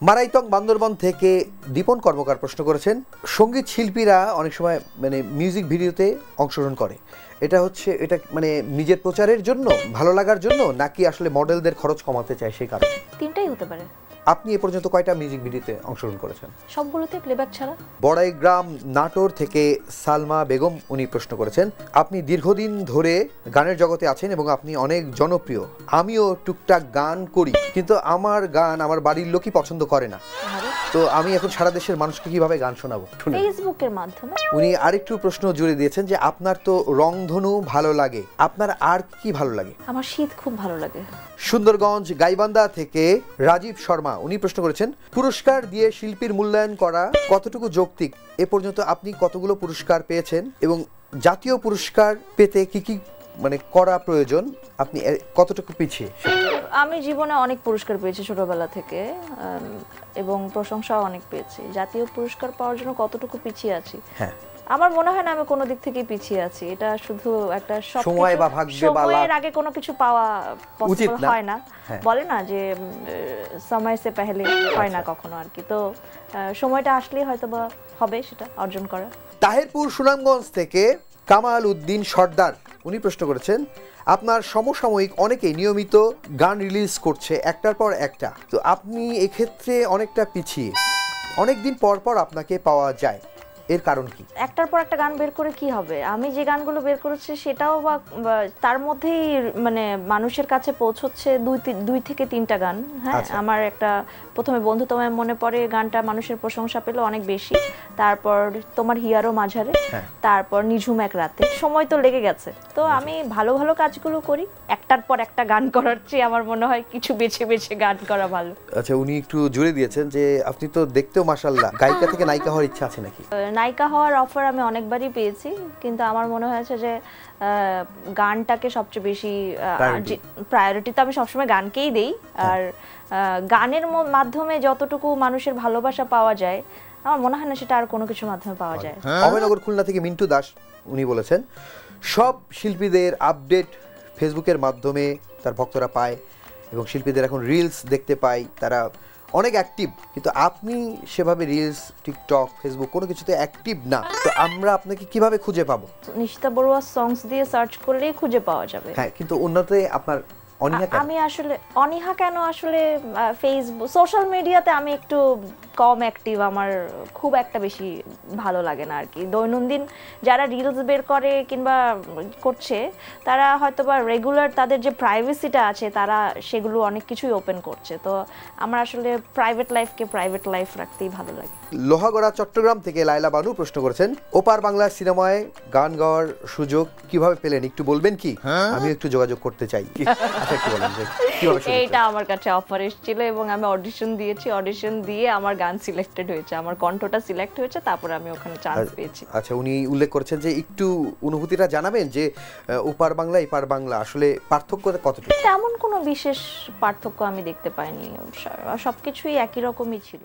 মারাইতং বান্দরবন থেকে দীপন কর্মকার প্রশ্ন করেছেন, সঙ্গীত শিল্পীরা অনেক সময় মানে মিউজিক ভিডিওতে অংশগ্রহণ করে, এটা মানে নিজের প্রচারের জন্য, ভালো লাগার জন্য, নাকি আসলে মডেলদের খরচ কমাতে চায় সেই কারণে? তিনটাই হতে পারে। আপনি এ পর্যন্ত কয়টা মিউজিক ভিডিওতে অংশগ্রহণ করেছেন? সবগুলোতে প্লেব্যাক ছাড়া। বড়াইগ্রাম নাটোর থেকে সালমা বেগম উনি প্রশ্ন করেছেন, আপনি দীর্ঘদিন ধরে গানের জগতে আছেন এবং আপনি অনেক জনপ্রিয়। আমিও টুকটাক গান করি, কিন্তু আমার গান আমার বাড়ির লোকই পছন্দ করে না, তো আমি এখন সারা দেশের মানুষকে কিভাবে গান শোনাবো? ফেসবুকের মাধ্যমে। উনি আরেকটু প্রশ্ন জুড়ে দিয়েছেন যে আপনার তো রংধনু ভালো লাগে, আপনার আর কি ভালো লাগে? আমার শীত খুব ভালো লাগে। সুন্দরগঞ্জ গাইবান্ধা থেকে রাজীব শর্মা উনি প্রশ্ন করেছেন, পুরস্কার দিয়ে শিল্পীর মূল্যায়ন করা কতটুকু যৌক্তিক? এ পর্যন্ত আপনি কতগুলো পুরস্কার পেয়েছেন এবং জাতীয় পুরস্কার পেতে কি কি মানে করা প্রয়োজন, আপনি কতটুকু পিছিয়ে? আমি জীবনে অনেক পুরস্কার পেয়েছি ছোটবেলা থেকে, এবং প্রশংসাও অনেক পেয়েছি। জাতীয় পুরস্কার পাওয়ার জন্য কতটুকু পিছিয়ে আছি? হ্যাঁ, আমার মনে হয় না আমি কোনো দিক থেকে পিছিয়ে আছি। এটা শুধু একটা সময় বা ভাগ্যে বা সময়ের আগে কোনো কিছু পাওয়া পসিবল হয় না। বলে না যে সময় সে পহলে হয় না কখনো আর কি। তো সময়টা আসলেই হয়তো বা হবে সেটা অর্জন করা। তাহিরপুর সুনামগঞ্জ থেকে কামাল উদ্দিন সর্দার উনি প্রশ্ন করেছেন, আপনার সমসাময়িক অনেকেই নিয়মিত গান রিলিজ করছে একটার পর একটা, তো আপনি এক্ষেত্রে অনেকটা পিছিয়ে, অনেকদিন পর পর আপনাকে পাওয়া যায়, এর কারণ কি? একটার পর একটা গান বের করে কি হবে? আমি যে গানগুলো বের করেছি সেটাও বা তার মধ্যেই মানে মানুষের কাছে পৌঁছচ্ছে দুই থেকে তিনটা গান। হ্যাঁ, আমার একটা প্রথমে বন্ধু তোমায় মনে পড়ে গানটা মানুষের প্রশংসা পেল অনেক বেশি, তারপর তোমার হিয়ারও মাঝারে, তারপর নিঝুম এক রাতে। সময় তো লেগে গেছে। তো আমি ভালো ভালো কাজগুলো করি, একটার পর একটা গান করার চেয়ে আমার মনে হয় কিছু বেছে বেছে গান করা ভালো। আচ্ছা, উনি একটু জুড়ে দিয়েছেন যে আপনি তো দেখতেও মাশাআল্লাহ, গায়িকা থেকে নায়িকা হওয়ার ইচ্ছা আছে নাকি? নায়িকা হওয়ার অফার আমি অনেকবারই পেয়েছি, কিন্তু আমার মনে হয়েছে যে গানটাকে সবচেয়ে বেশি প্রায়োরিটি তো আমি সবসময় গানকেই দেই। আর গানের মাধ্যমে যতটুকু মানুষের ভালোবাসা পাওয়া যায়, আমার মনে হয় না সেটা আর কোনো কিছুর মাধ্যমে পাওয়া যায়। অভয়নগর খুলনা থেকে মিন্টু দাস উনি বলেছেন, সব শিল্পীদের আপডেট ফেসবুকের মাধ্যমে তার ভক্তরা পায় এবং শিল্পীদের এখন রিলস দেখতে পায়, তারা অনেক অ্যাক্টিভ, কিন্তু আপনি সেভাবে রিলস, টিকটক, ফেসবুক কোনো কিছুতে অ্যাক্টিভ না, তো আমরা আপনাকে কিভাবে খুঁজে পাবো? নিশিতা বড়ুয়া সংস দিয়ে সার্চ করলেই খুঁজে পাওয়া যাবে। হ্যাঁ, কিন্তু উন্নতে আপনার আমি আসলে অনীহা কেন, আসলে ফেসবুক সোশ্যাল মিডিয়াতে আমি একটু কম অ্যাক্টিভ, আমার খুব একটা বেশি ভালো লাগে না আর কি। দৈনন্দিন যারা রিলস বের করে কিংবা করছে, তারা হয়তো বা রেগুলার তাদের যে প্রাইভেসিটা আছে তারা সেগুলো অনেক কিছুই ওপেন করছে। তো আমার আসলে প্রাইভেট লাইফকে প্রাইভেট লাইফ রাখতেই ভালো লাগে। লোহাগড়া চট্টগ্রাম থেকে লাইলা বানু প্রশ্ন করেছেন, ওপার বাংলা সিনেমায় গান গাওয়ার সুযোগ কিভাবে পেলেন, একটু বলবেন কি? আমি একটু যোগাযোগ করতে চাই। এইটা আমার কাছে অফার এসেছিল এবং আমি অডিশন দিয়েছি, অডিশন দিয়ে আমার গান সিলেক্টেড হয়েছে, আমার কণ্ঠটা সিলেক্ট হয়েছে, তারপরে আমি ওখানে চান্স পেয়েছি। আচ্ছা, উনি উল্লেখ করেছেন যে একটু অনুভূতিটা জানাবেন যে ওপার বাংলা এপার বাংলা আসলে পার্থক্য কতটুকু? তেমন কোনো বিশেষ পার্থক্য আমি দেখতে পাইনি, সবকিছুই একই রকমই ছিল।